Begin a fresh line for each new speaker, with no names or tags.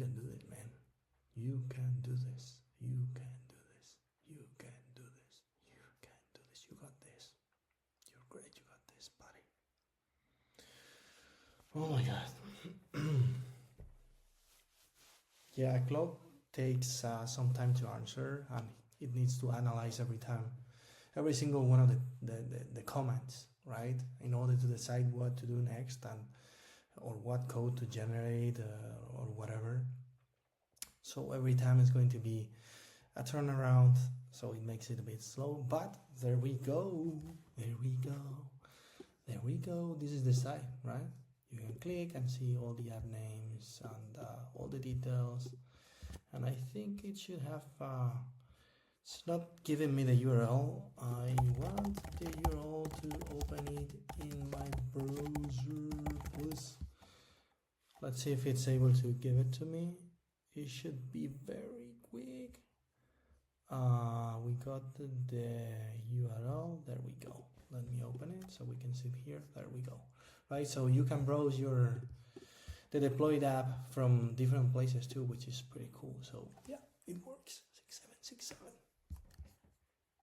can do it, man. You can do this. You can do this. You can do this. You can do this. You got this. You're great. You got this, buddy. Oh my god. Yeah, Claude takes some time to answer, and it needs to analyze every single one of the comments, right, in order to decide what to do next and or what code to generate or whatever. So every time it's going to be a turnaround, so it makes it a bit slow, but there we go. This is the site, right? You can click and see all the app names and all the details, and I think it should have it's not giving me the URL. I want the URL to open it in my browser, please. Let's see if it's able to give it to me. It should be very quick. We got the URL. There we go. Let me open it so we can see it here. There we go. Right, so you can browse the deployed app from different places too, which is pretty cool. So yeah, it works. 6767.